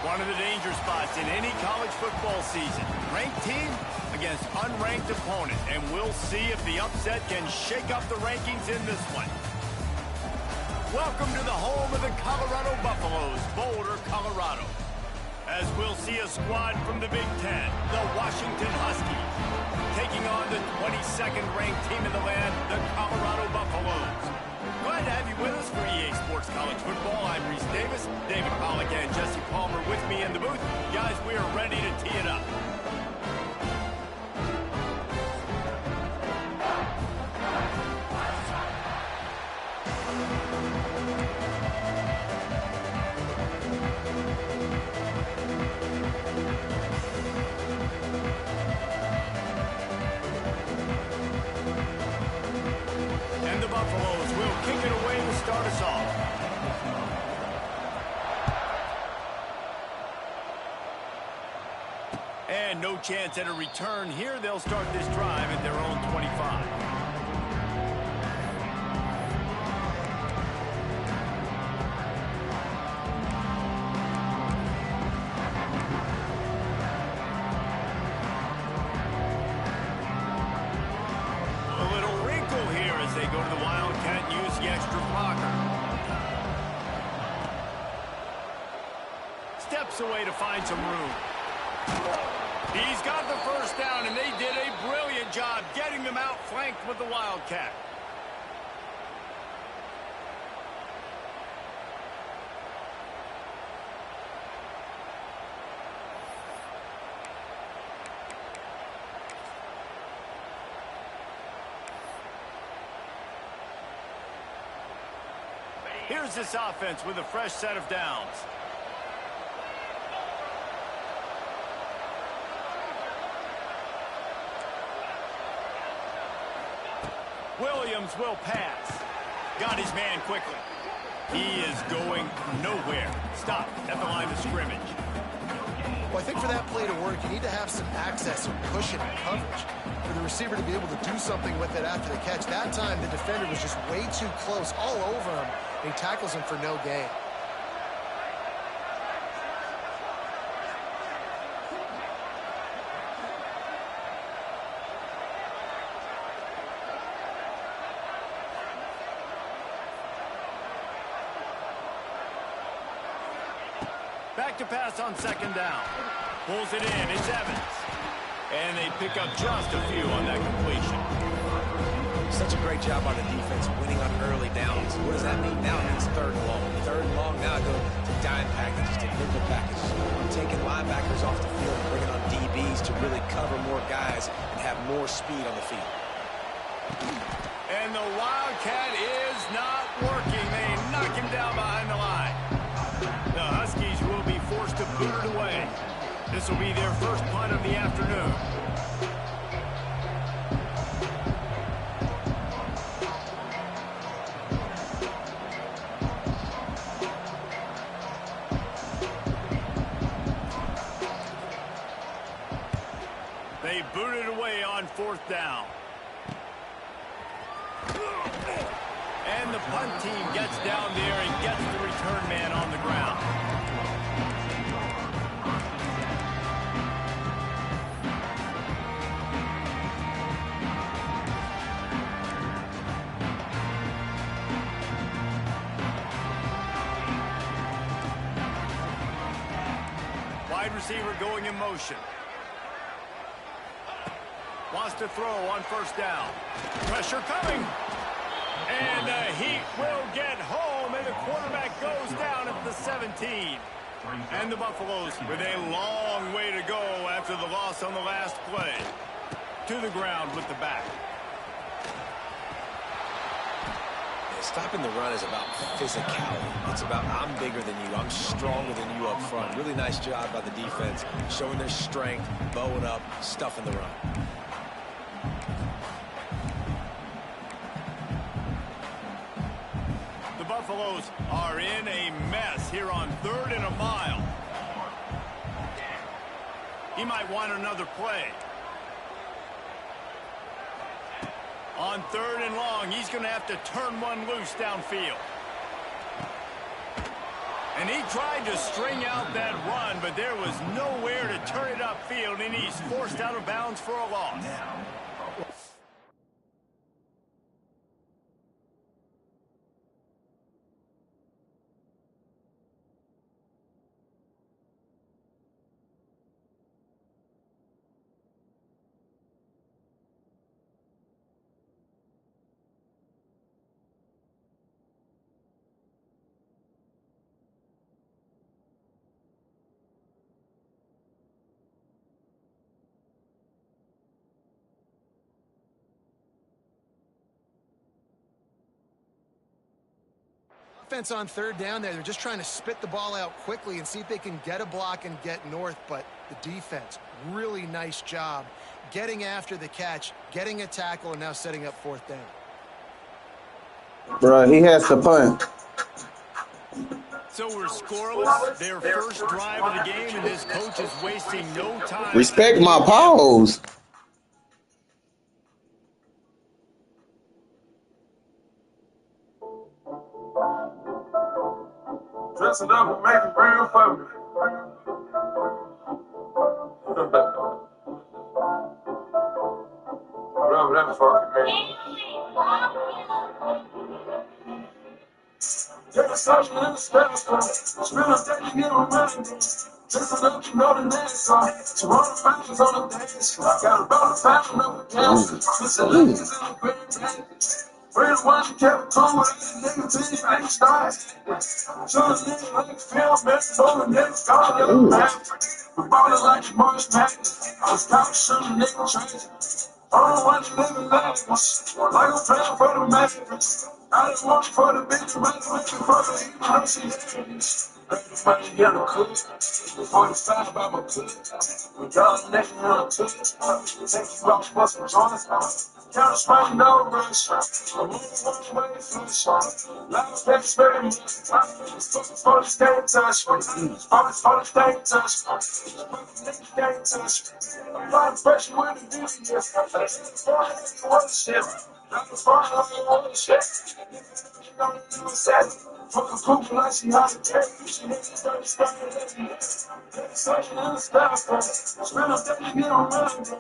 One of the danger spots in any college football season. Ranked team against unranked opponent. And we'll see if the upset can shake up the rankings in this one. Welcome to the home of the Colorado Buffaloes, Boulder, Colorado. As we'll see a squad from the Big Ten, the Washington Huskies, taking on the 22nd ranked team in the land, the Colorado Buffaloes. Glad to have you with us for EA Sports College Football. I'm Reese Davis, David Pollack, and Jesse Palmer with me in the booth. Guys, we are ready to tee it up. And the Buffaloes will kick it away to start us off. And no chance at a return here. They'll start this drive at their own 25. A little wrinkle here as they go to the Wildcat and use the extra blocker. Steps away to find some room. He's got the first down, and they did a brilliant job getting them outflanked with the Wildcat. Here's this offense with a fresh set of downs. Williams will pass. Got his man quickly. He is going nowhere. Stop at the line of scrimmage. Well, I think for that play to work, you need to have some access or cushion and coverage for the receiver to be able to do something with it after the catch. That time, the defender was just way too close, all over him, and he tackles him for no gain. Back to pass on second down. Pulls it in. It's Evans. And they pick up just a few on that completion. Such a great job by the defense winning on early downs. What does that mean? Now it means third and long. Third and long, now I go to dime packages, to nickel packages. I'm taking linebackers off the field and bringing on DBs to really cover more guys and have more speed on the field. And the Wildcat is not working. They knock him down behind the line. The Huskies will be forced to boot it away. This will be their first punt of the afternoon. They boot it away on fourth down. And the punt team gets down there and gets the return man on the ground. Wide receiver going in motion. Wants to throw on first down. Pressure coming. And the Heat will get home, and the quarterback goes down at the 17. And the Buffaloes with a long way to go after the loss on the last play. To the ground with the back. Stopping the run is about physicality. It's about I'm bigger than you. I'm stronger than you up front. Really nice job by the defense, showing their strength, bowing up, stuffing the run. The Buffaloes are in a mess here on 3rd and a mile. He might want another play. On 3rd and long, he's going to have to turn one loose downfield. And he tried to string out that run, but there was nowhere to turn it upfield, and he's forced out of bounds for a loss. Offense on third down there. They're just trying to spit the ball out quickly and see if they can get a block and get north, but the defense, really nice job getting after the catch, getting a tackle, and now setting up fourth down. Bro, he has to punt. So we're scoreless. Their first drive of the game, and this coach is wasting no time. Respect my pause. Dressing up and making real family. Remember that fucking man. Take a social in the spell spot. Spell that you get on money. Dressing up, you know the next song. So all the families on the dance floor. Got a brother family up the council. Listen, ladies in the grand package. Real one, you kept cool with that nigga till you ain't started. Show the nigga like film, man, told the nigga, call your man. We ballin' like the March Madness. I was counting, shooting nigga tragic. I don't want you living like us, like I'm playing for the Mavericks. I just want you for the bitch, right? Looking for the even though she happens. Like the money in the cook, 45 about my cook. We y'all next on the cook. Take you out for some joints. Count spring, no rush. I'm only one way for the shot. Loud back, very much. It's fucking for the state touch me. It's for the state touch me. It's can't touch me. I'm not pressure with the videos. I'm for shit. I'm for shit. Fucking poop like she has a cake. She hits the dirty stuff and let me. Searching in the style stuff. Spin up that you get on money.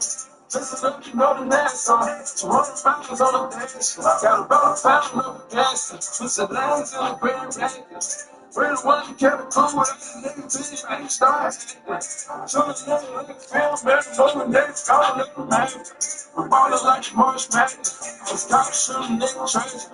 Listen up, you know the next song. 200 pounds on the dance. Got a brother pound of the gas. Listen, lanes in the grand rapids. Real one, you kept it cool with that nigga till you ain't started. Show the nigga like a film, man. Told the nigga, call the nigga, man. We ballin' like the March Madness. I was counting, shooting nigga tragic.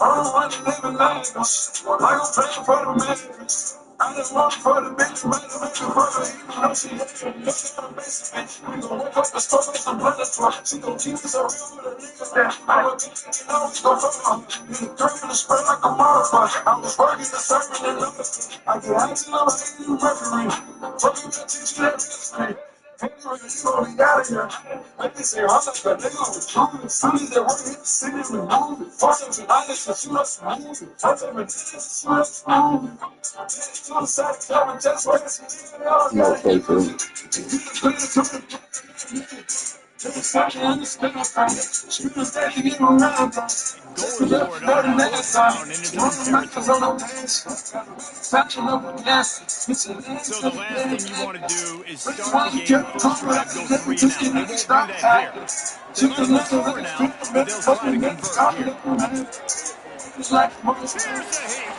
I don't want to live in like us, like I'm playing for the Mavericks. I just want for the bitch, right? I'm making for the even though she hates me. Look at the basic bitch. We gon' wake up the store with some blood that's fly. She gon' keep us so real with the niggas that I would be thinking, oh, we gon' fuck up. In the dirt in the spray like a motherfucker. I was working the serving and numbers. I get action, I'm a hating referee. Fucking that teach you that history. You gon' be out of here. Like they say, I'm like a nigga with moving. Soon as they work, hit the city, we move it. Force them to honest and shoot us and move it. Touch them and shoot us and move it. Suicide, come and just wait. No paper. Going for it on fourth down in his own territory. So the last thing you want to do is start the game, first drive, go 3 and out. They won't do that here. They might go 4 now, but they'll try to convert here. Here's the heat.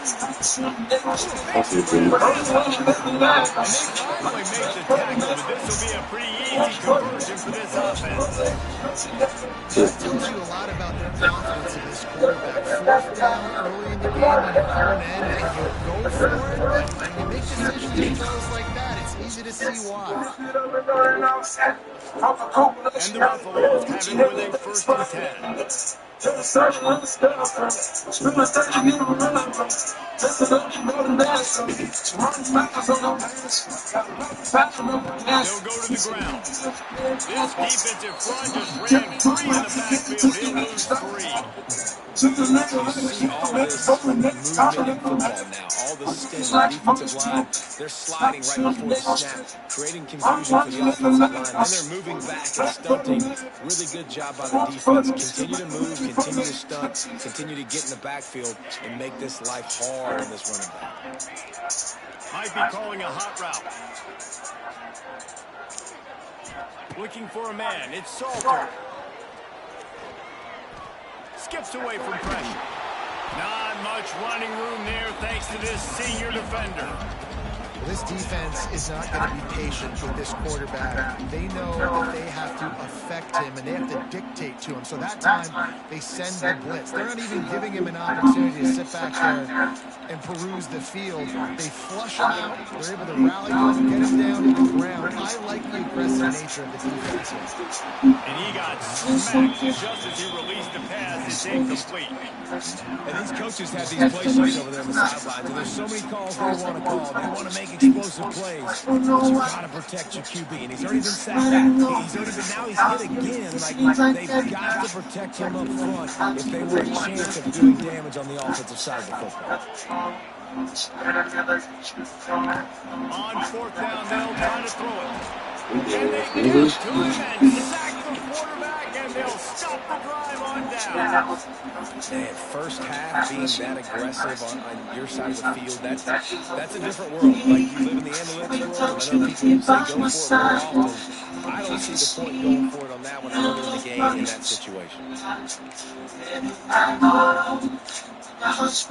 And they finally make the tackle, but this will be a pretty easy conversion for this offense. That tells you a lot about their confidence in this quarterback. Fourth down early in the game, and you turn in and you go for it. When you make decisions in throws like that, it's easy to see why. And the Buffaloes have it with a first and 10. Take a search in the spell spot. Spin the stage and get a remember. Listen up, you know the next song. 200 pounds on the dance. Got a passion of the gas. They'll go to the ground. This defensive front just ran free in the backfield. He'll lose 3. You see all this movement in football now, all the steady defensive line. They're sliding right before the snap, creating confusion for the offensive line. Then they're moving back and stunting. Really good job by the defense. Continue to move, continue to stunt, continue to get in the backfield, and make this life hard on this running back. Might be calling a hot route. Looking for a man. It's Salter. Skips away from pressure. Not much running room there thanks to this senior defender. Well, this defense is not going to be patient with this quarterback. They know that they have to affect him and they have to dictate to him. So that time, they send the blitz. They're not even giving him an opportunity to sit back there and peruse the field. They flush him out. They're able to rally him, get him down to the ground. I like the aggressive nature of the defense here. And he got smacked just as he released the pass. It's incomplete. And these coaches have these play sheets over there on the sidelines, and there's so many calls they want to call. They want to make explosive plays, but you got to protect your QB. And he's already been sacked. Now he's hit again. Like they've got to protect him up front if they want a chance of doing damage on the offensive side of the football. On fourth down, they'll try to throw it. And they get to him and sack the quarterback, and they'll stop the drive on down. Man, first half being that aggressive on your side of the field, that's a different world. Like, you live in the analytics world, and I know people say go for it more often. I don't see the point going for it on that one early in the game in that situation. Huskies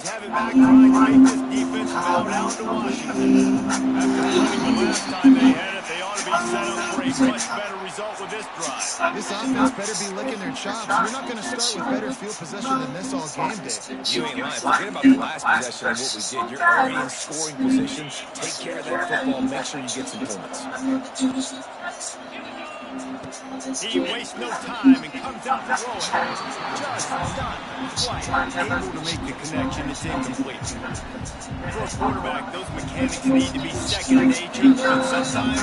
have it back trying to make this defense bow down to Washington. After winning the last time they had it, they ought to be set up for a much better result with this drive. This offense better be licking their chops. We're not going to start with better field possession than this all game day. You ain't lying. Forget about the last possession and what we did. You're already in scoring position. Take care of that football. Make sure you get some points. He wastes no time and comes out to throw it. Just done. Twice. Able to make the connection. It's incomplete. For a quarterback, those mechanics need to be second nature, but sometimes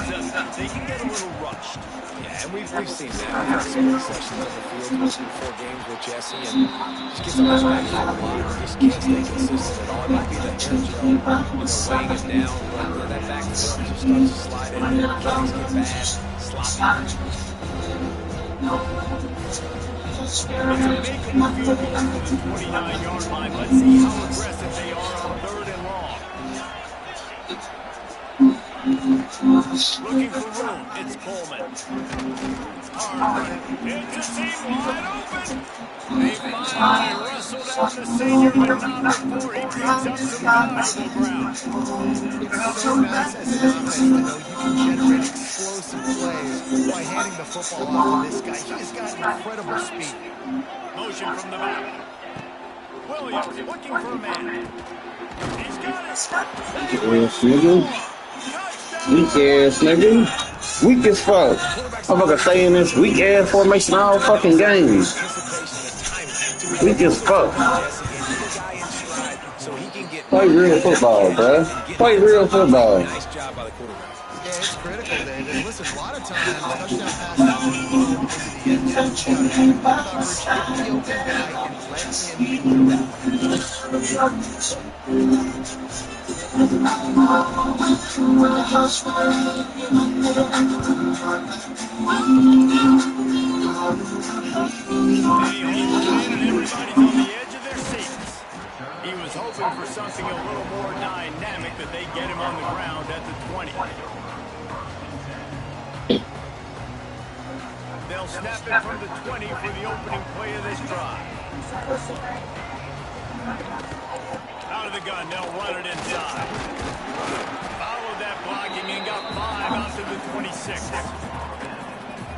they can get a little rushed. Yeah, and we've seen that. We've had some sessions on the field, mostly 4 games with Jesse, and just gets on his back foot a lot. Just can't stay consistent at all. It might be the air gel, weighing him down, but that back foot just starts to slide in. Mechanics get bad, sloppy. It's a big field goal to the 29-yard line. Let's see how aggressive they are on 3rd and long. Looking for room. It's Coleman. Hard running. It's a seam wide open. They finally wrestle down the senior, but not before he picks up some valuable ground. It's so nice as an offense to know you can generate explosive plays by handing the football off to this guy. He has got incredible speed. Motion from the back. Williams looking for a man. He's got it. Weak ass nigga. Weak as fuck. I'm gonna stay in this weak ass formation all fucking game. Weak as fuck. Play real football, bruh. Play real football. Nice job by the quarterback. Yeah, it's critical, David. Listen, a lot of times, touchdown passes into the end zone. Coverage, get the open guy, and let him do that. Everybody's on the edge of their seats. He was hoping for something a little more dynamic, that they get him on the ground at the 20. They'll snap it from the 20 for the opening play of this drive. Out of the gun, they'll run it inside. Followed that blocking and got 5 out to the 26.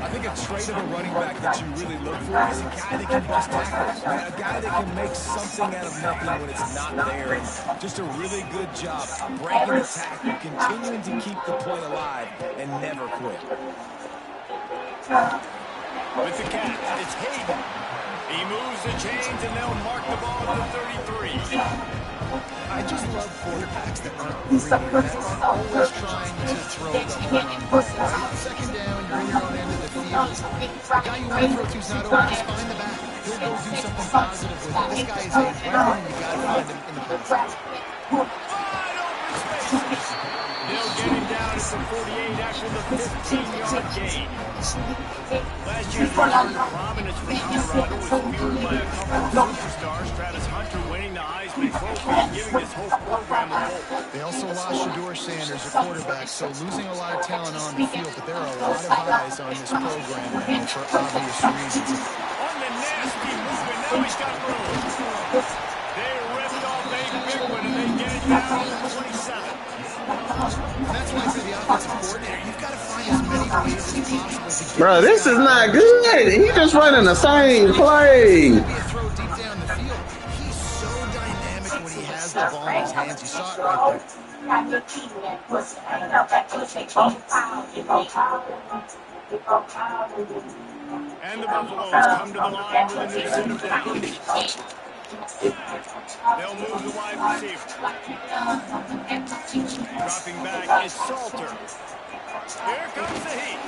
I think a trait of a running back that you really look for is a guy that can bust tackles, a guy that can make something out of nothing when it's not there. And just a really good job breaking the tackle, continuing to keep the play alive, and never quit. With the catch, it's Hayden. He moves the chains, and they'll mark the ball at the 33. I just love quarterbacks that aren't greedy, that aren't always trying to throw the home run ball, right? Second down, you're in your own end of the field. The guy you want to throw to is not open, just find the back. He'll go do something positive with it. This guy is a weapon, and you got to find him in the pass. Wide open spaces. They'll get him down at the 48 after the 15-yard gain. Last year's return to prominence for Colorado was fueled by a couple of superstars, Travis Hunter winning the Heisman Trophy and giving this whole program a hope. They also lost Shedeur Sanders, a quarterback, so losing a lot of talent on the field, but there are a lot of eyes on this program now for obvious reasons. On the nasty move, and now he's got room. They ripped off a big one, and they get it down to 27. That's why for the offensive coordinator, you've got to find as many ways as possible to get Bro, this is not good. He just running the same play. Maybe a throw deep down the field. He's so dynamic when he has the ball in his hands. You saw it right there. And the Buffaloes come to the line with a new set of downs. They'll move the wide receiver. Dropping back is Salter. Here comes the heat.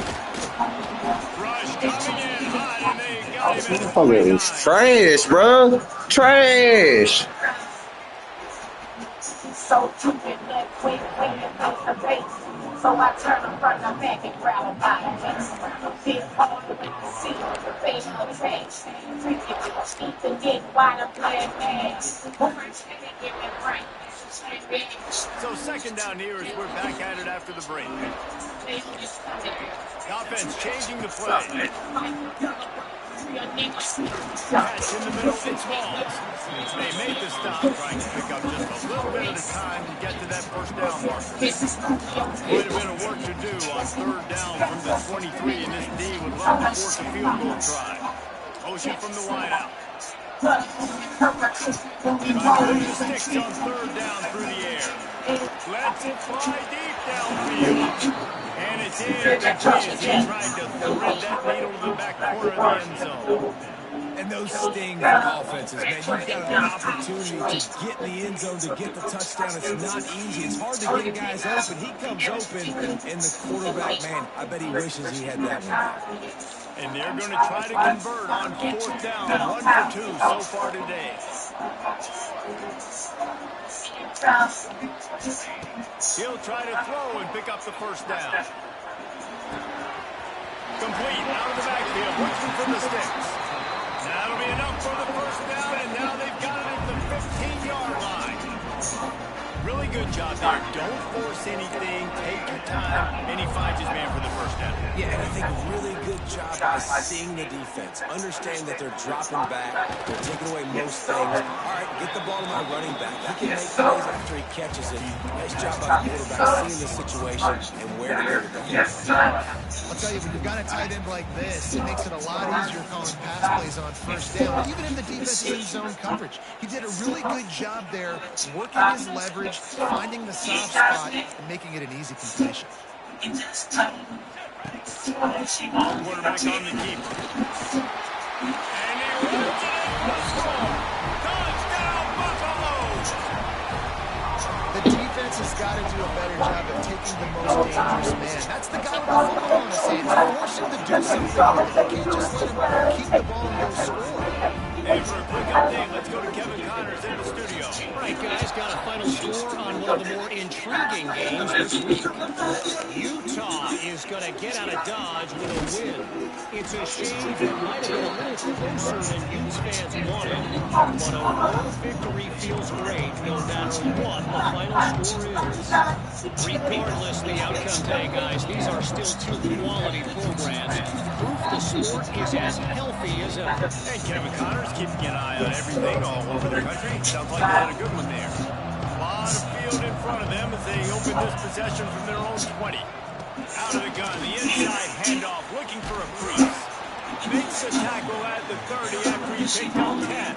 Rush coming in hot, and they got him at Motherfucker is trash, bro. Trash. So stupid, that quick, the face. So I turn in front of back and grab him by the face. Feel all the way to see the face of the face. Eat the dick while the blood pass. So second down here as we're back at it after the break. The offense changing the play. Catch in the middle, it's Walls. They made the stop, trying to pick up just a little bit at a time to get to that first down marker. Quite a bit of work to do on third down from the 23, and this D would love to force a field goal try. Motion from the wideout. Trying to move the sticks on third down through the air. Lets it fly deep downfield. And it's in as he tried to thread that needle to the back corner of the end zone. And those sting offenses, man. You've got an opportunity to get in the end zone, to get the touchdown. It's not easy. It's hard to get guys open. He comes open, and the quarterback, man, I bet he wishes he had that one. And they're going to try to convert on fourth down. 1 for 2 so far today. He'll try to throw and pick up the first down. Complete out of the backfield, looking for the sticks. That'll be enough for the first down, and now they've got it at the 15-yard line. Really good job there. Don't force anything. Take your time. And he finds his man for the first down. Yeah, and I think a really good job by seeing the defense. Understand that they're dropping back. They're taking away most things. All right, get the ball to my running back. He can make plays after he catches it. Nice job by the quarterback seeing the situation and where to go with that. I'll tell you, when you've got a tight end like this, it makes it a lot easier calling pass plays on first down, even if the defense is in zone coverage. He did a really good job there, working his leverage, finding the soft spot, and making it an easy completion. Quarterback on the keeper. And he runs it in the score. Touchdown, Buffaloes! The defense has got to do a better job of taking the most dangerous man. That's the guy with the football in his hands. Force him to do something. They can't just let him keep the ball and go score. And for a quick update, let's go to Kevin Connors in the studio. Right, guys, got a final score on one of the more intriguing games this week. Utah is going to get out of Dodge with a win. It's a shame it might have been a little closer than Utes fans wanted, but a road victory feels great no matter what the final score is. Regardless the outcome today, guys, these are still two quality programs. Proof the sport is as healthy as ever. And Kevin Connors keeping an eye on everything all over the country. Sounds like they had a good one there. A lot of field in front of them as they open this possession from their own 20. Out of the gun, the inside handoff, looking for a crease. Makes the tackle at the 30 after he picked up 10.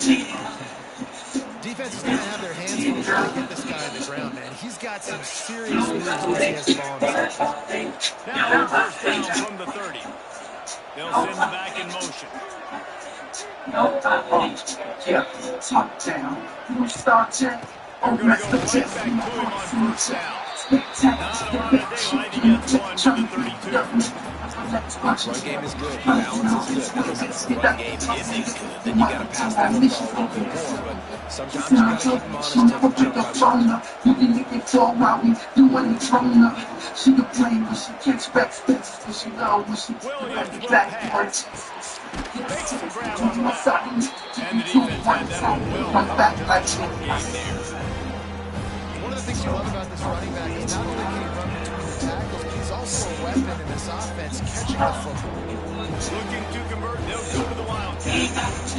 Defense is going to have their hands full trying to get this guy on the ground, man. He's got some serious moves when he has the ball in his hands. Now first down from the 30. They'll send the back in motion. Yeah, top down. You start check. They're going to go right back to him on first down. Not a lot of daylight. He gets one to the 32. Run game is good. Balance is good. Now, listen, the run game isn't good. Then you got to pass the football a little bit more. But sometimes you got to keep them honest, take them jump out. You can make it talk while we do any trauma. She can play when she catch back spaces, but she know when she Williams back makes the grab on that. And the defense had that one well. Short game there. One of the things you love about this running back is not only can he run between the tackles, but he's also a weapon in this offense, catching the football. Looking to convert, they'll go to the Wildcats.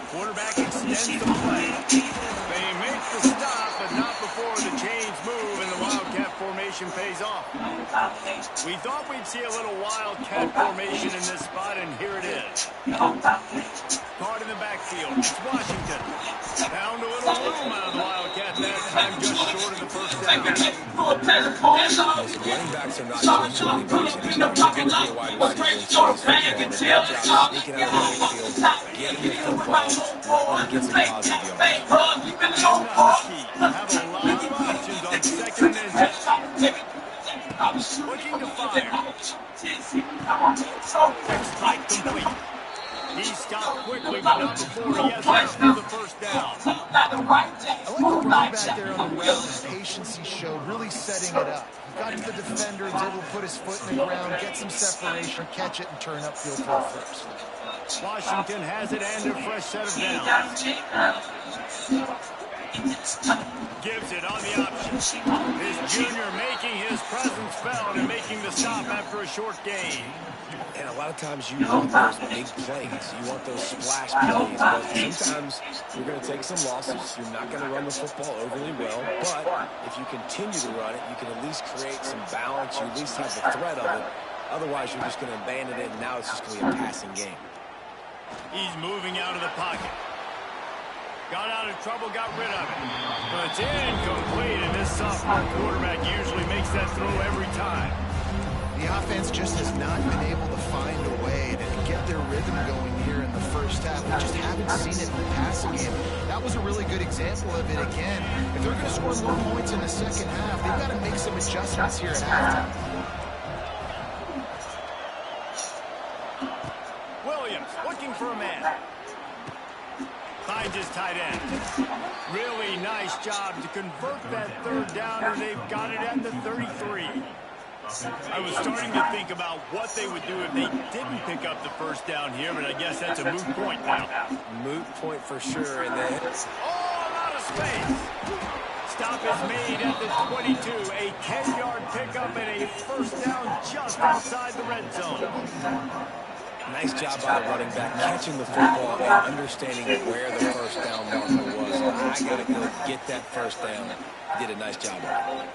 Quarterback extends the play. They make the stop, but not before the chains move and the Wildcat formation pays off. We thought we'd see a little Wildcat formation in this spot, and here it is. Card in the backfield. It's Washington. Found a little room out of the Wildcat that time, just short of the first down. Running backs are not just running backs anymore. You're going to be a wide receiver. Sneaking out of the field, getting the football, and get some positive yards. And the Huskies have a lot of options on second and 10. Looking to fire. Strike complete. He stopped quickly, but not before he has enough for the first down. I like the running back there on the route, the patience he showed, really setting it up. He got to the defender, was able to put his foot in the ground, get some separation, catch it, and turn upfield for a first. Washington has it and a fresh set of downs. Gives it on the option. This junior making his presence felt and making the stop after a short gain. And a lot of times you want those big plays. You want those splash plays. But sometimes you're going to take some losses. You're not going to run the football overly well. But if you continue to run it, you can at least create some balance. You at least have the threat of it. Otherwise, you're just going to abandon it, and now it's just going to be a passing game. He's moving out of the pocket. Got out of trouble, got rid of it. But it's incomplete, and this sophomore quarterback usually makes that throw every time. The offense just has not been able to find a way to get their rhythm going here in the first half. We just haven't seen it in the passing game. That was a really good example of it again. If they're going to score more points in the second half, they've got to make some adjustments here at halftime. Williams looking for a man. Finds his tight end. Really nice job to convert that third down, and they've got it at the 33. I was starting to think about what they would do if they didn't pick up the first down here, but I guess that's a moot point now. Moot point for sure. And then all out of space. Stop is made at the 22. A 10-yard pickup and a first down just outside the red zone. Nice job by the running back, catching the football and understanding where the first down marker was. I got to go get that first down. Did a nice job of it.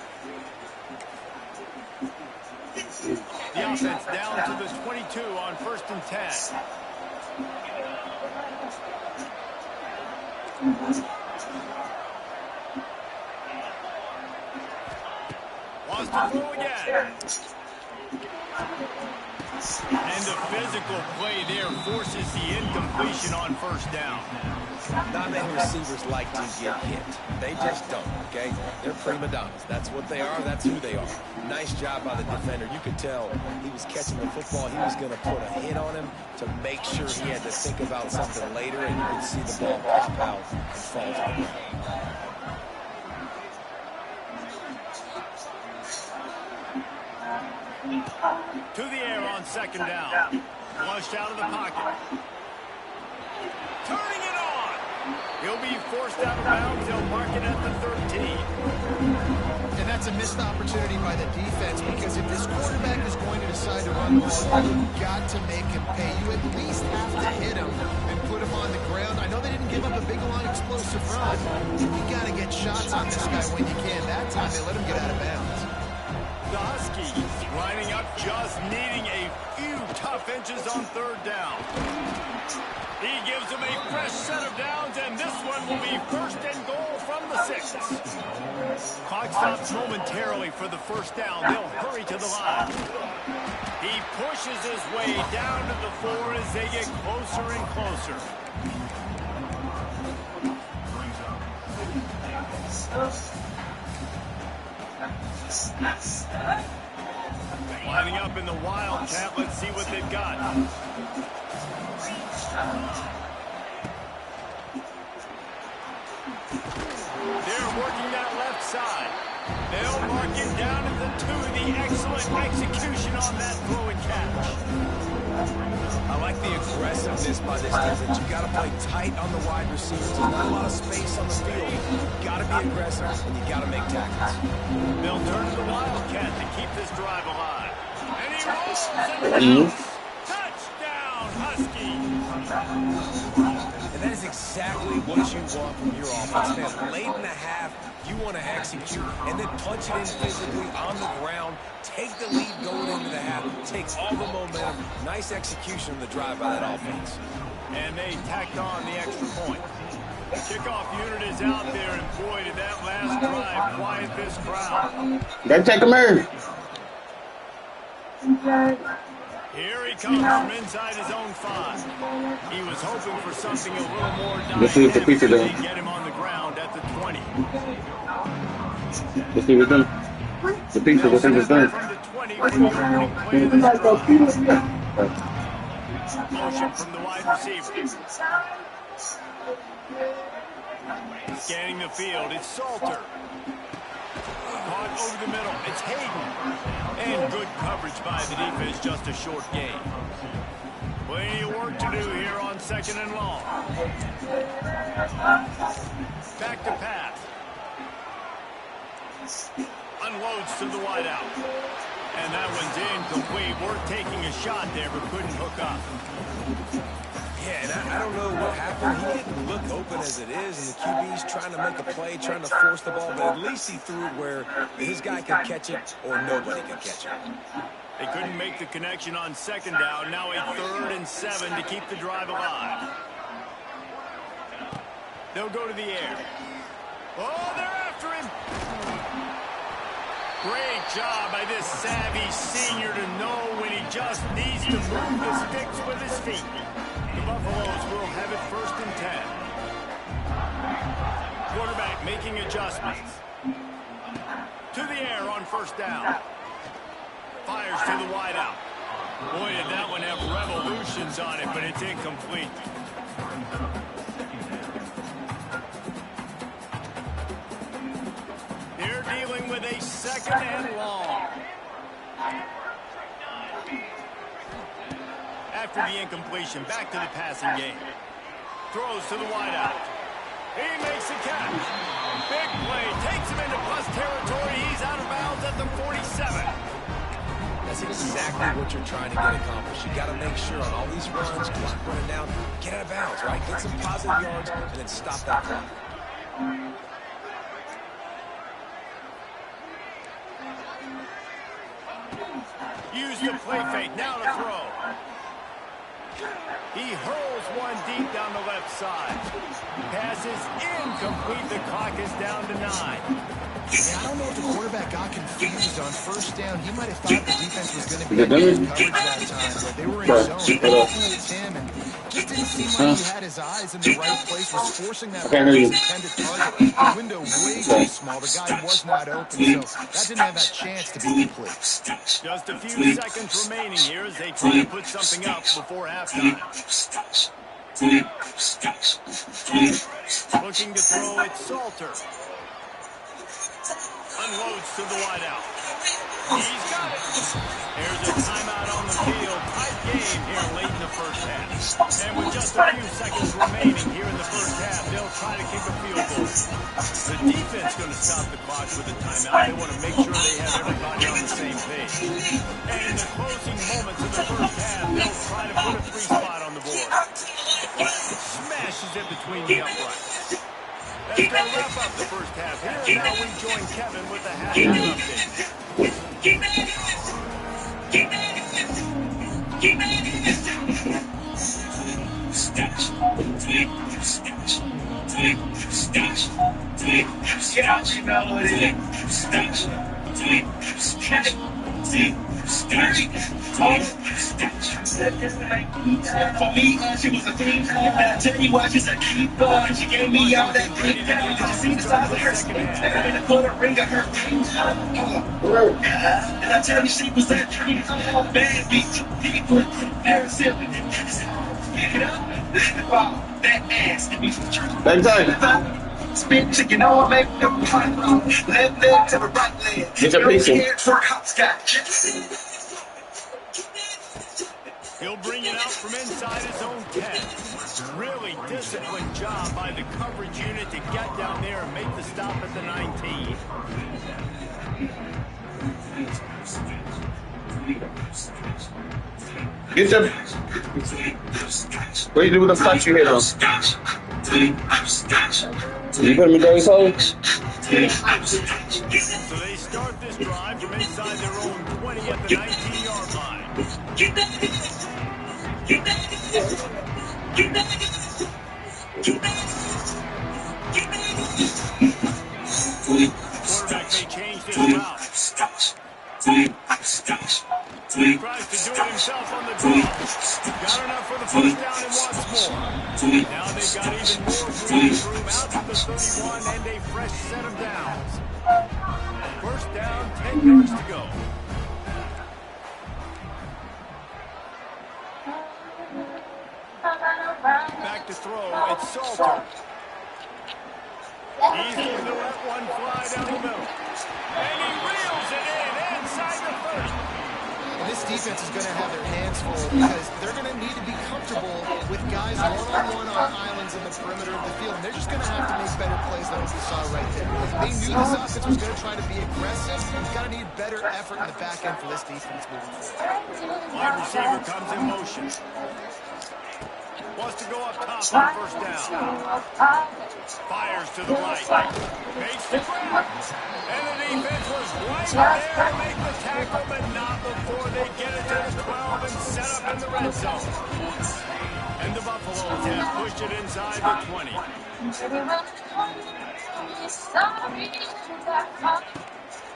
The offense down to the 22 on first and 10. Wants to throw again. And the physical play there forces the incompletion on first down. Not many receivers like to get hit. They just don't, okay? They're prima donnas. That's what they are. That's who they are. Nice job by the defender. You could tell he was catching the football. He was going to put a hit on him to make sure he had to think about something later, and you could see the ball pop out and fall to the ground. To the air on second down. Flushed out of the pocket. Turning it on. He'll be forced out of bounds. They'll mark it at the 13. And that's a missed opportunity by the defense, because if this quarterback is going to decide to run the ball, you've got to make him pay. You at least have to hit him and put him on the ground. I know they didn't give up a big line explosive run. You got to get shots on this guy when you can. That time they let him get out of bounds. The Huskies lining up, just needing a few tough inches on third down. He gives them a fresh set of downs, and this one will be first and goal from the 6. Clock stops momentarily for the first down. They'll hurry to the line. He pushes his way down to the floor as they get closer and closer. Lining up in the Wildcat. Let's see what they've got. They're working that left side. They'll mark it down at the 2. The excellent execution on that throw and catch. I like the aggressiveness by this defense. You got to play tight on the wide receivers. There's not a lot of space on the field. You got to be aggressive and you got to make tackles. They'll turn to the Wildcat to keep this drive alive. And he rolls and touchdown, Husky. And that is exactly what you want from your offense, man. Late in the half, you want to execute and then punch it in physically on the ground. Take the lead going into the half. Take all the momentum. Nice execution on the drive by that offense. And they tacked on the extra point. The kickoff unit is out there, and boy, did that last drive quiet this crowd. Gotta take him in. Here he comes from inside his own 5. He was hoping for something a little more Let's see what the dynamic. pizza They does. get him on the ground at the 20. Let's see what's done. The pizza, the thing is done. From the 20 for the opening play of this drive. Motion from the wide receiver. Scanning the field, it's Salter. Caught over the middle, it's Hayden. And good coverage by the defense, just a short gain. Plenty of work to do here on 2nd and long. Back to pass. Unloads to the wideout. And that one's incomplete. We're taking a shot there, but couldn't hook up. Yeah, and I don't know what happened. He didn't look open as it is, and the QB's trying to make a play, trying to force the ball, but at least he threw it where his guy could catch it or nobody could catch it. They couldn't make the connection on 2nd down. Now a 3rd and 7 to keep the drive alive. They'll go to the air. Oh, they're after him. Great job by this savvy senior to know when he just needs to move the sticks with his feet. The Buffaloes will have it 1st and 10. Quarterback making adjustments. To the air on 1st down. Fires to the wideout. Boy, did that one have revolutions on it, but it's incomplete. They're dealing with a 2nd and long. After the incompletion, back to the passing game. Throws to the wideout. He makes a catch. Big play. Takes him into plus territory. He's out of bounds at the 47. That's exactly what you're trying to get accomplished. You got to make sure on all these runs, clock running down, get out of bounds, right? Get some positive yards and then stop that clock. Use the play fake. Now to throw. He hurls one deep down the left side. Pass is incomplete. The clock is down to 9. Yeah, I don't know if the quarterback got confused on 1st down. He might have thought the defense was going to be in coverage that time, but they were in zone. They fooled him, and just didn't seem like he had his eyes in the right place. Was forcing that intended target. The window way too small. The guy was not open, so that didn't have that chance to be complete. Just a few seconds remaining here as they try to put something up before halftime. Looking to throw, it's Salter. Unloads to the wideout. He's got it. There's a timeout on the field. Tight game here late in the 1st half. And with just a few seconds remaining here in the 1st half, they'll try to kick a field goal. The defense going to stop the clock with a timeout. They want to make sure they have everybody on the same page. And in the closing moments of the 1st half, they'll try to put a 3-spot on the board. Smashes it between the uprights. That's going to wrap up the 1st half. Here and now we join Kevin with the halftime update. For me, she was a thing. I tell you why she's a keeper. She gave me all that great time. Did you see the size of her skin? And I put a ring on her finger. And I tell you she was that dream. Bad bitch, people, very silly. Pick it up, let it fall. That ass to be true. Spin chicken on, make the pot roll. Left leg to the right leg. Get your piece in. Twerk hopscotch. He'll bring it out from inside his own 10. Really disciplined job by the coverage unit to get down there and make the stop at the 19. Get your... What do you do with the clutch you hit on? You put him in Dave's hole? So they start this drive from inside their own 20 at the 19-yard line. Quarterback may change this route. He tries to do it himself on the draw. Got enough for the first down and wants more. Now they've got even more breathing room out to the 31 and a fresh set of downs. First down, 10 yards to go. Back to throw, it's Salter. He's going to let one fly down the middle. And he reels it in inside the 30. And this defense is going to have their hands full because they're going to need to be comfortable with guys one-on-one on islands in the perimeter of the field. And they're just going to have to make better plays than what we saw right there. They knew this offense was going to try to be aggressive. You've got to need better effort in the back end for this defense moving forward. Wide receiver comes in motion. Wants to go up top on first down. Fires to the right. Makes the grab. And the defense was right there to make the tackle, but not before they get it to the 12 and set up in the red zone. And the Buffaloes have pushed it inside the 20.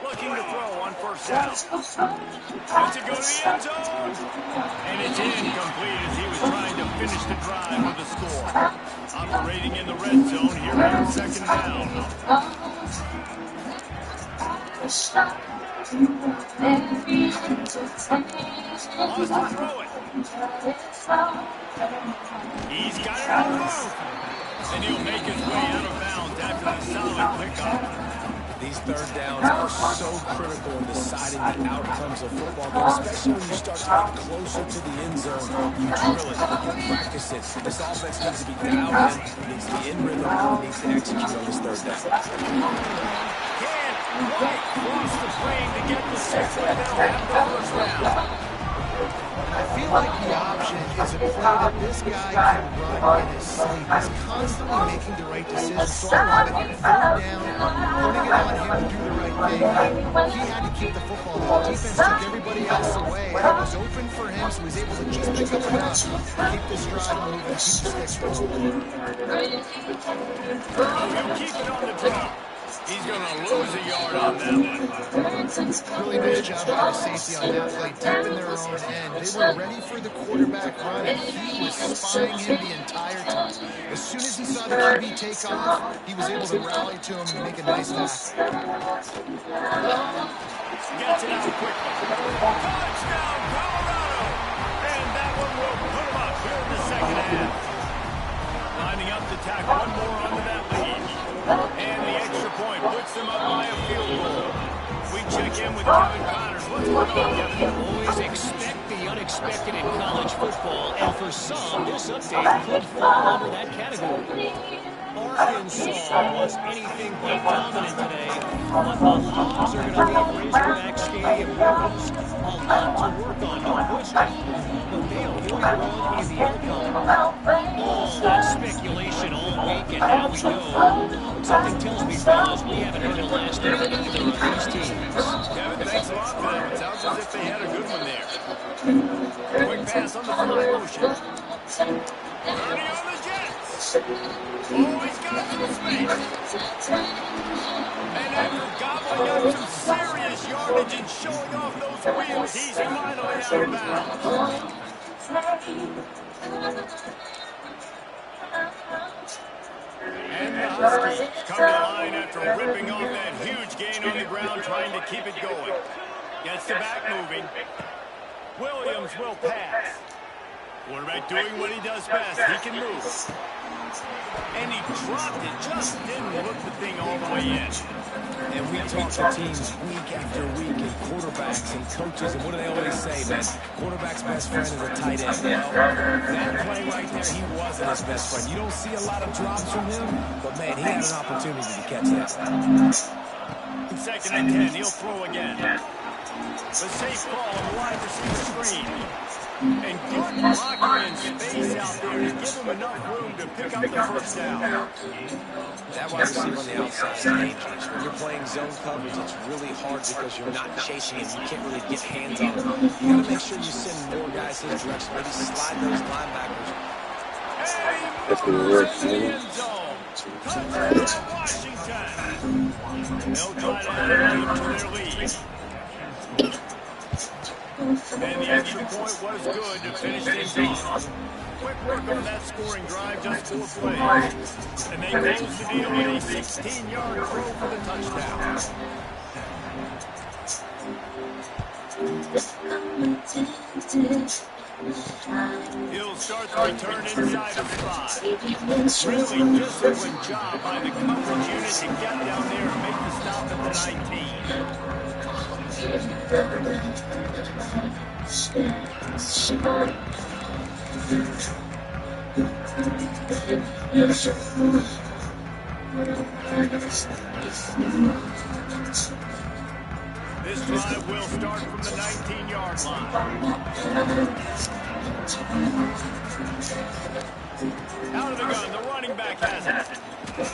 Looking to throw on first down. Wants to go to the end zone. And it's incomplete as he was trying to finish the drive with a score. Operating in the red zone here on second down. Wants to throw it. He's got it on the move. And he'll make his way out of bounds after the solid pickup. These third downs are so critical in deciding the outcomes of football games, especially when you start to get closer to the end zone. You drill it, you practice it. This offense needs to be dialed in, needs to be in rhythm, and needs to execute on this third down. Can't quite cross the plane to get the 6, but they'll have the first down. And I feel like the option is a play that this guy can run in his sleep. He's constantly making the right decisions. So I love it. Third down, putting it on him to do the right thing. He had to keep the football. The defense took everybody else away. And it was open for him, so he was able to just pick up enough to keep this drive moving, keep the sticks rolling. He'll keep it on the drop. He's going to lose a yard on that one. Really nice job by the safety on that play, deep in their own end. They were ready for the quarterback run, and he was spying him the entire time. As soon as he saw the QB take off, he was able to rally to him and make a nice pass. Gets it out quickly. Touchdown, Colorado! And that one will put him up here in the second half. Lining up to tack one more onto that lead. And the extra point puts them up by a field goal. We check in with Kevin Connors. What's going on, Kevin? Always expect the unexpected in college football, and for some, this update could fall under that category. Arkansas was anything but dominant today, but the Hogs are going to leave Razorback Stadium winners. A lot to work on, no question, but they'll really run in the outcome. All that speculation all week, and now we know. Something tells me, fellas, we haven't heard the last of either of these teams. Kevin, thanks a lot for that. It sounds as if they had a good one there. Quick pass on the fly motion. 30 on the Jets. Oh, he's got some space. And after gobbling up some serious yards advantage and showing off those wheels. He's finally out of bounds. And the Huskies come to the line after ripping off that huge gain on the ground, trying to keep it going. Gets the back moving. Williams will pass. Quarterback doing what he does best. He can move. And he dropped it. Just didn't look the thing all the way in. And we talk to teams week after week, and quarterbacks and coaches, and what do they always say, man? Quarterback's best friend is a tight end. Well, that play right there, he wasn't his best friend. You don't see a lot of drops from him, but, man, he had an opportunity to catch that. Second and 10, he'll throw again. The safe ball on the wide receiver screen. And good blocking in space out there to give him enough room to pick up the first down. That wide receiver on the outside is dangerous. When you're playing zone coverage, it's really hard because you're not chasing him. You can't really get hands on him. You got to make sure you send more guys his direction. Maybe slide those linebackers. That's going to work, man. Touchdown, Washington. They'll try to add another to their lead. And the extra point was good to finish things off. Quick work on that scoring drive, just 4 plays. And they close the deal with a 16-yard throw for the touchdown. He'll start the return inside the 5. Really disciplined job by the coverage unit to get down there and make the stop at the 19. This drive will start from the 19-yard line. Out of the gun, the running back has it. And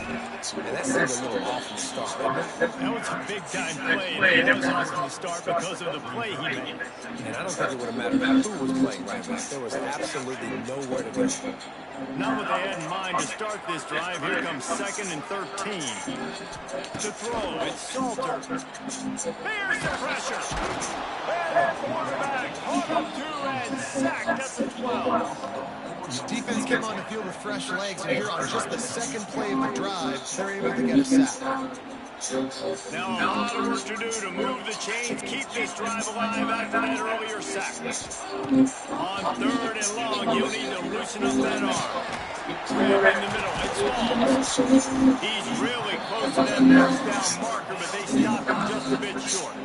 that seemed a little off from the start, didn't it? That was a big-time play, and it was off from the start because of the play he made. And I don't think it would have mattered who was playing right back. There was absolutely nowhere to go. Not what they had in mind to start this drive. Here comes 2nd and 13. To throw, it's Salter. Here's the pressure. And the quarterback caught him 2 and sacked at the 12. Defense came on the field with fresh legs, and here on just the second play of the drive, they're able to get a sack. Now a lot of work to do to move the chains, keep this drive alive after that earlier sack. On 3rd and long, you'll need to loosen up that arm. Grab in the middle, it's Falls. He's really close to that first down marker, but they stopped him just a bit short.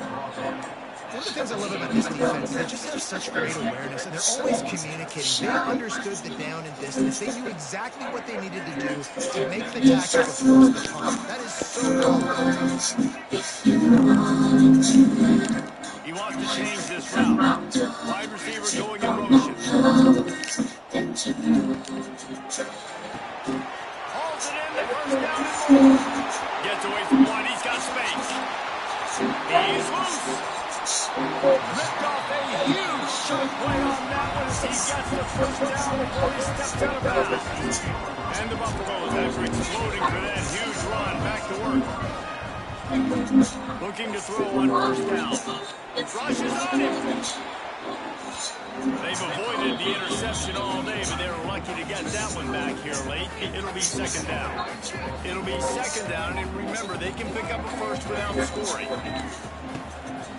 One of the things I love about this defense is they just have such great awareness, and they're always communicating. They understood the down and distance. They knew exactly what they needed to do to make the tackle to force the punt. That is so cool. He wants to change this route. Wide receiver going in motion. Holds it in, the first down and more. Gets away from one, he's got space. He's loose. Ripped off a huge short play on that one as he gets the first down before he steps out of bounds. And the Buffaloes, after exploding for that huge run, back to work. Looking to throw on first down. Rushes on him. They've avoided the interception all day, but they're lucky to get that one back here late. It'll be 2nd down. It'll be 2nd down, and remember, they can pick up a first without scoring.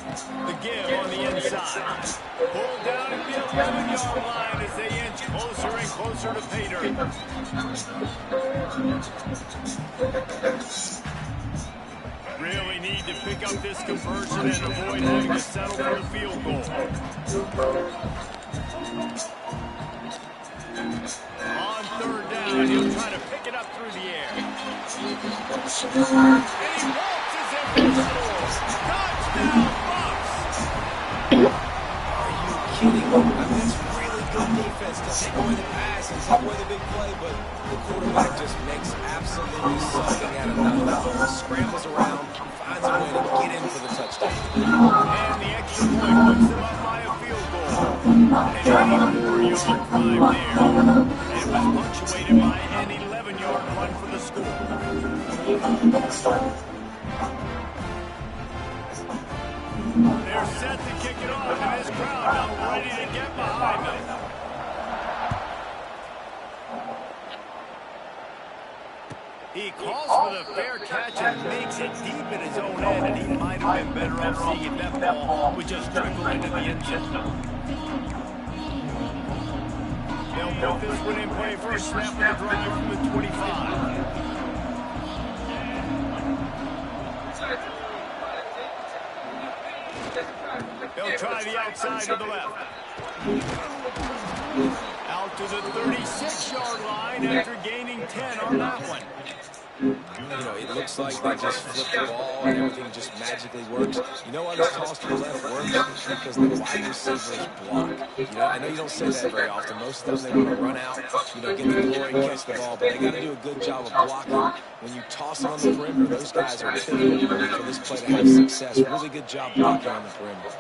The give on the inside. Pulled down at the 11-yard line as they inch closer and closer to pay dirt. Really need to pick up this conversion and avoid having to settle for a field goal. On 3rd down, he'll try to pick it up through the air. And he waltzes in for the score. Touchdown! Kidding me. I mean, it's really good defense to take away the pass and take away the big play, but the quarterback just makes absolutely something out of nothing. Scrambles around, finds a way to get in for the touchdown. And the extra point puts them up by a field goal. An 84-yard drive there. It was punctuated by an 11-yard run for the score. they're set to kick it off, and this crowd now ready to get behind them. He calls for the fair catch and makes it deep in his own end, and he might have been better off seeing if that ball would just trickle into the end zone. They'll put this one in play for a snap of the drive from the 25. They'll try the outside to the left. Out to the 36-yard line after gaining 10 on that one. You know, it looks like they just flip the ball and everything just magically works. You know why this toss to the left works? Because the wide receivers block. You know, I know you don't say that very often. Most of the time they want to run out, you know, get the glory, catch the ball, but they got to do a good job of blocking. When you toss it on the perimeter, those guys are pivotal for this play to have success. Really good job blocking on the perimeter.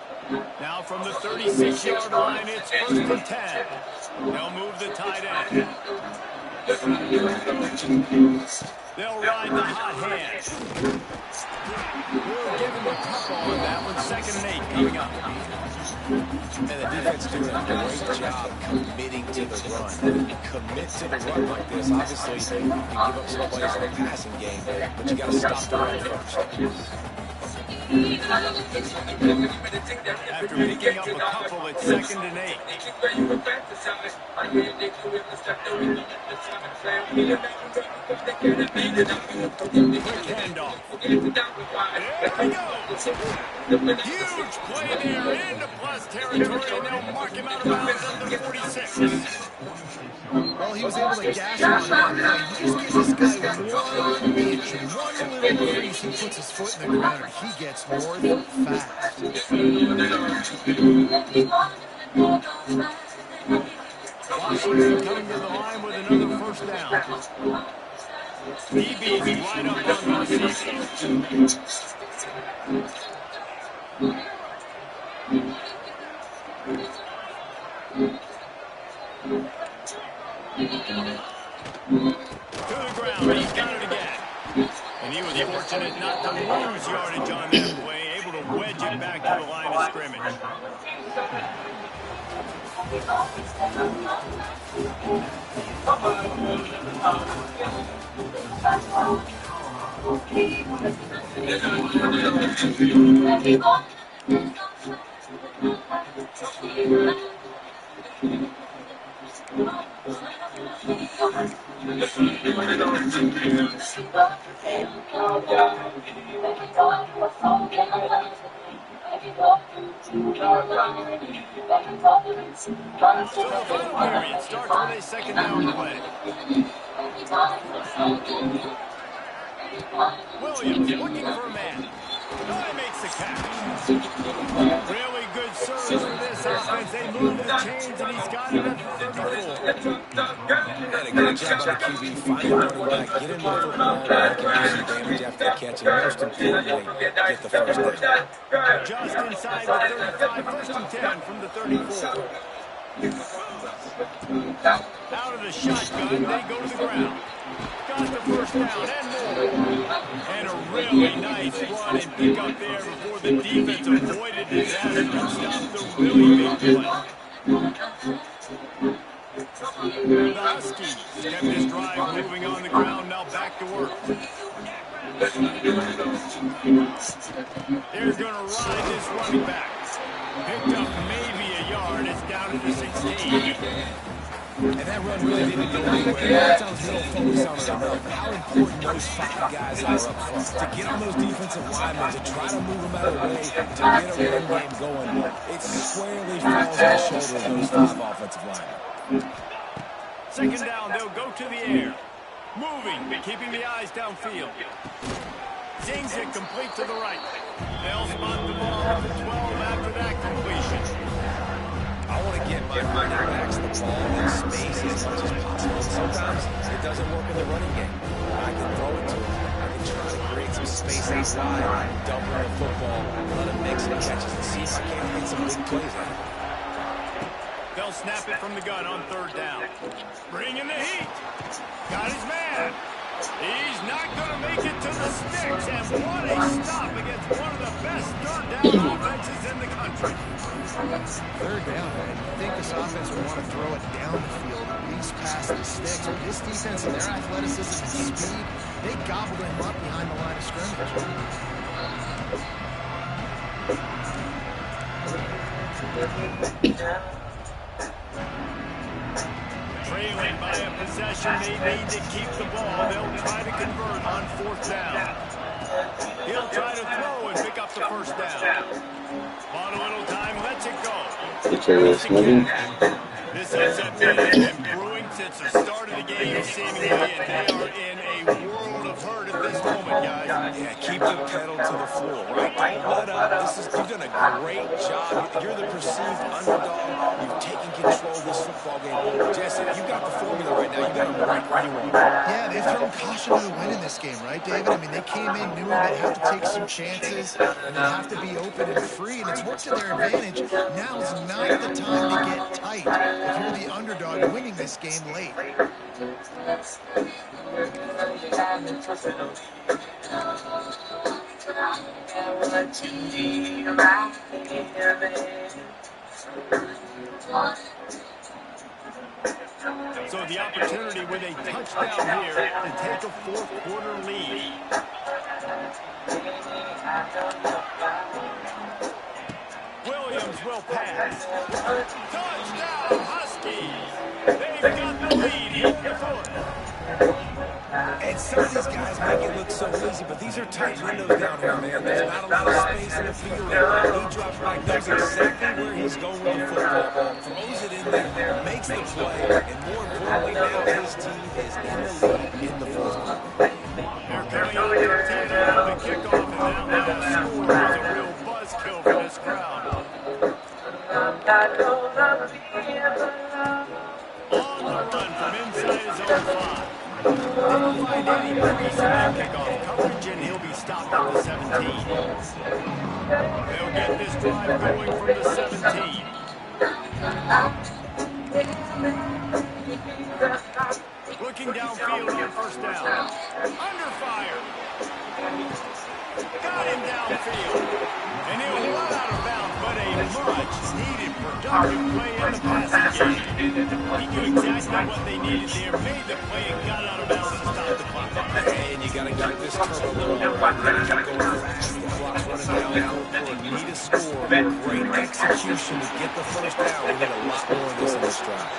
Now from the 36-yard line, it's 1st and 10. They'll move the tight end. They'll ride the hot hand. We'll give him a couple on that one. 2nd and 8 coming up. And the defense doing a great job committing to the run. Commit to the run like this. Obviously, you can give up some plays in the passing game, but you got to stop the run first. After picking up a couple, it's 2nd and 8. Quick handoff. There we go. Huge play there into plus territory, and they'll mark him out of bounds at the 46. Well, he was able to gash him on that play. You just give this guy 1 inch, 1 little breeze, he puts his foot in the ground, and he gets north fast. Washington coming to the line with another 1st down. DB's right up on the receiver. To the ground, he's got it again. And he was fortunate not to lose yardage on that play, able to wedge it back to the line of scrimmage. So the final period starts with a 2nd down play. Williams looking for a man. He makes the catch. Really good service for this offense. They move the chains, and he's got it at the 34. And a good job by the QB. Find the running back, get him the football, and he can do some damage after the catch, and most importantly, get the 1st down. Just inside the 35, 1st and 10 from the 34. Out of the shotgun, they go to the ground. Got the 1st down and more. And a really nice run and pick up there before the defense avoided disaster and stopped the really big play. The Huskies kept this drive moving on the ground, now back to work. They're going to ride this running back. Picked up maybe a yard. It's down to the 16. And that run really didn't go anywhere. Sometimes we don't focus on it enough. How important those 5 guys are up front. To get on those defensive linemen, to try to move them out of the way, to get a run game going. It squarely falls on the shoulders of those 5 offensive linemen. 2nd down, they'll go to the air. Moving, keeping the eyes downfield. Zings it complete to the right. They'll spot the ball at the 12 after that completion. I want to get my running backs the ball in space as much as possible. Sometimes it doesn't work in the running game. I can throw it to him. I can try to create some space outside, dump him the football, let him make some catches and see if I can't get some big plays out of it. They'll snap it from the gun on 3rd down. Bringing the heat. Got his man. He's not going to make it to the sticks, and What a stop against one of the best third down offenses in the country. Third down, man. You think this offense would want to throw it down the field, at least past the sticks. But this defense and their athleticism and speed, they gobbled him up behind the line of scrimmage. Trailing by a possession, they need to keep the ball. They'll try to convert on fourth down. He'll try to throw and pick up the first down. On a little time, lets it go. This upset has been brewing since the start of the game, seemingly, and they are in a world of hurt at this moment, guys. Yeah, keep the pedal to the floor, right? Don't let up. You've done a great job. You're the perceived underdog. You've taken control of this football game. Jesse, you've got the formula right now. You got them right where you want. Yeah, they've thrown caution to the wind in this game, right, David? I mean, they came in knowing they'd have to take some chances and they'd have to be open and free, and it's worked to their advantage. Now's not the time to get tight if you're the underdog winning this game late. So the opportunity with a touchdown here to take a fourth quarter lead. Williams will pass. Touchdown, Huskies. They've got the lead in the fourth. And some of these guys make it look so easy, but these are tight windows down here, man. There's not a lot of space in the field. He drops back, knows exactly where he's going with the football, throws it in there, makes the play, and more importantly, now his team is in the lead in the fourth quarter. They're coming out to the kickoff, and that last score was a real buzzkill for this crowd. On the run from inside his own 5. They don't find any crease in that kickoff coverage, and he'll be stopped at the 17. They'll get this drive going from the 17. Looking downfield on first down. Under fire. Got him downfield. And he'll run out of bounds, but a much-needed productive play in the passing game. He knew exactly what they needed there, made the play, and got out of bounds to stop the clock. And you got to keep this turbo low. You got to go fast. The clock's running down. You need a score. Great execution to get the first down. We get a lot more of this in this drive.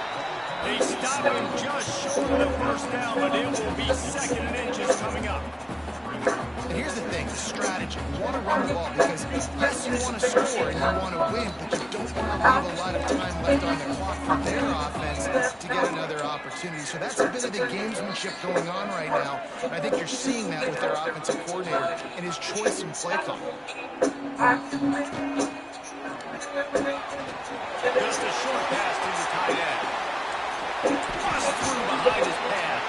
They stop him just short of the first down, but it will be second and inches coming up. And here's the thing, the strategy. You want to run the ball because, yes, you want to score and you want to win, but you don't want to leave a lot of time left on the clock for their offense to get another opportunity. So that's a bit of the gamesmanship going on right now. And I think you're seeing that with their offensive coordinator and his choice in play call. Just a short pass to the tight end. Bust through behind his path.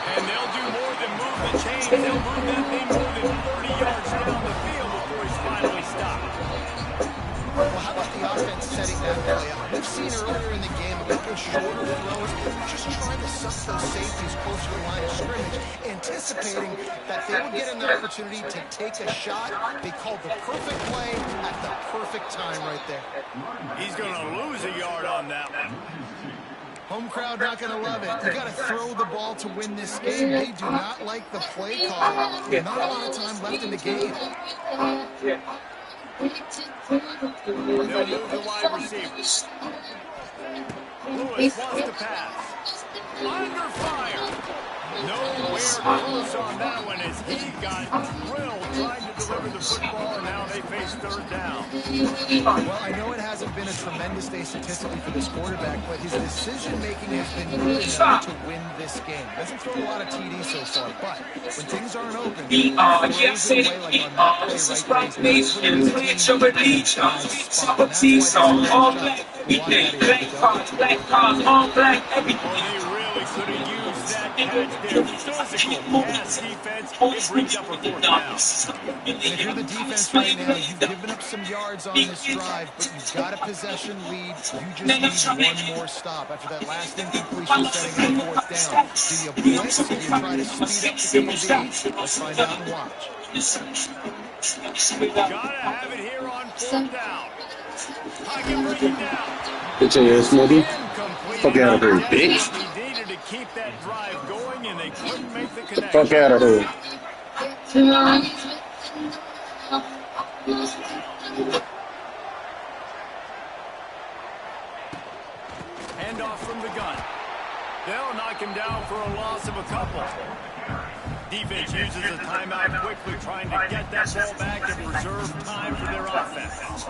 And they'll do more than move the chains. They'll move that thing more than 30 yards down the field before he's finally stopped. Well, how about the offense setting that play up? We've seen earlier in the game a couple shorter throws, just trying to suck those safeties closer to the line of scrimmage, anticipating that they would get an opportunity to take a shot. They called the perfect play at the perfect time right there. He's going to lose a yard on that one. Home crowd not going to love it. You got to throw the ball to win this game. They do not like the play call. Not a lot of time left in the game. They'll move the wide receivers. Lewis wants to pass. Under fire. Nowhere close on that one as he got drilled trying to deliver the football, and now they face third down. Well, I know it hasn't been a tremendous day statistically for this quarterback, but his decision-making has been good enough to win this game. Doesn't throw a lot of TDs so far, but when things aren't open, he throws it away like on that play right there. He's putting his team in a spot, and that's why he's all black. Well, they really could have used that catch there. Physical pass defense. It brings up a fourth down. And if you're the defense right now, you've given up some yards on this drive, but you've got a possession lead. You just need one more stop. After that last incompletion setting up fourth down, do you blitz? Do you try to speed up the QB? Let's find out and watch. Gotta have it here on fourth down. I can break it down. Get your ass, Smokey. Fuck out of here, bitch. They needed to keep that drive going, and they couldn't make the connection. Fuck out of here. Handoff from the gun. They'll knock him down for a loss of a couple. Defense uses a timeout quickly, trying to get that ball back and preserve time for their offense.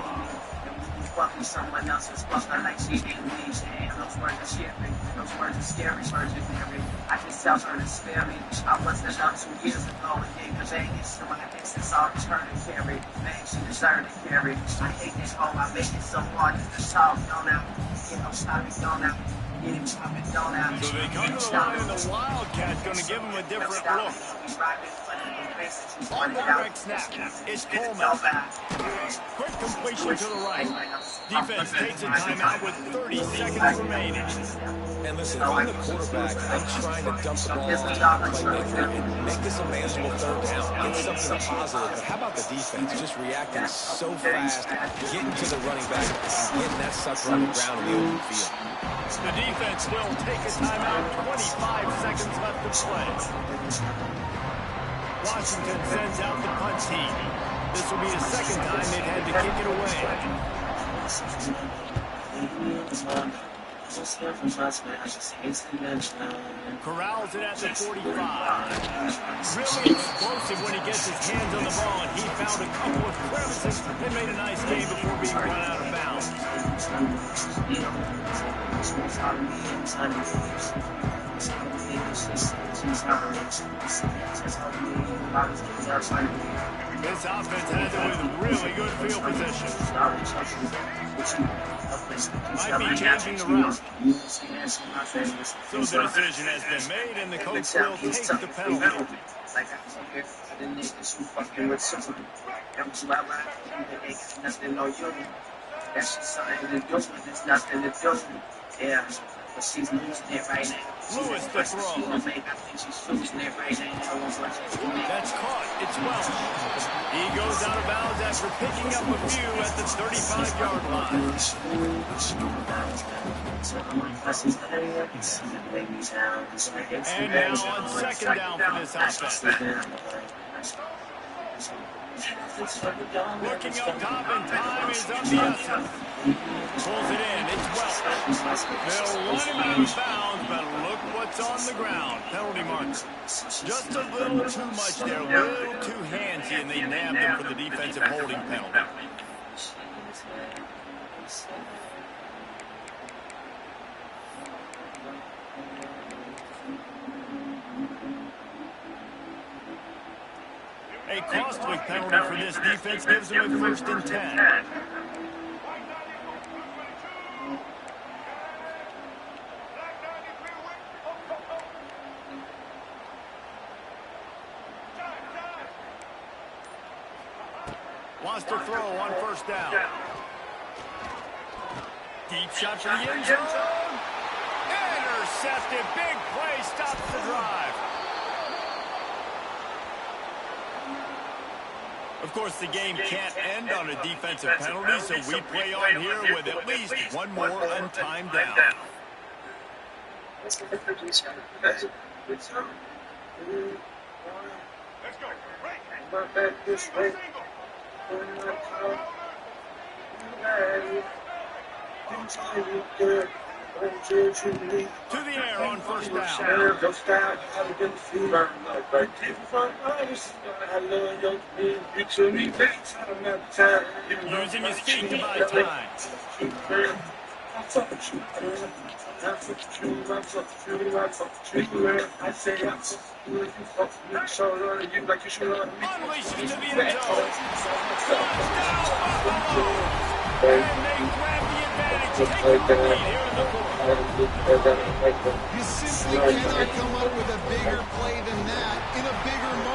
Someone else's book, I like she didn't leave. Those words are scary, those words are scary, words are scary. I can tell her to spare me. I was the dumb 2 years ago and gave her Vegas. So when I guess it's all turn and carry, man, she deserved to carry. I hate this home, I make it so hard to talk, don't out. Get no stopping, don't out. Get him chopping, don't out. So they come to the line, and the Wildcat's going to give him a different look. On the direct snap, it's Coleman. Quick completion to the right. Defense takes a timeout with 30 seconds remaining. And listen, if I'm the quarterback, I'm trying to dump the ball off the playmaker and make this a manageable third down. Get something positive. But how about the defense? Just reacting so fast, getting to the running back, and getting that sucker on the ground in the open field. The defense will take a timeout. 25 seconds left to play. Washington sends out the punt team. This will be the second time they've had to kick it away. Corrals it at the 45. Really explosive when he gets his hands on the ball, and he found a couple of crevices and made a nice game before being run out of bounds. This offense has it with really good field position. Might be changing the route. So the decision has been made, and the coach will take the penalty. Yeah. But she's losing it right now. Lewis the throw. I think she's losing it right now. That's caught. It's Welch. He goes out of bounds after picking up a few at the 35-yard line. And now on second down for this offense. Looking up top, and time is of the essence. Pulls it in. It's Welch. They'll run him out of bounds, but look what's on the ground. Penalty marker. Just a little too much there, a little too handsy, and they nabbed him for the defensive holding penalty. A costly penalty for this defense gives them a 1st and 10. Wants to throw on 1st down. Deep shot for the end zone. Intercepted. Big play stops the drive. Of course, the game can't end on a defensive penalty, so we play on here with at least one more untimed down. Let's go. To the air on 1st down. Using his feet to buy time. Unleashes to the end zone. Touchdown, Buffalo! And they grab the advantage, taking the lead here in the fourth. You simply cannot come up with a bigger play than that in a bigger moment.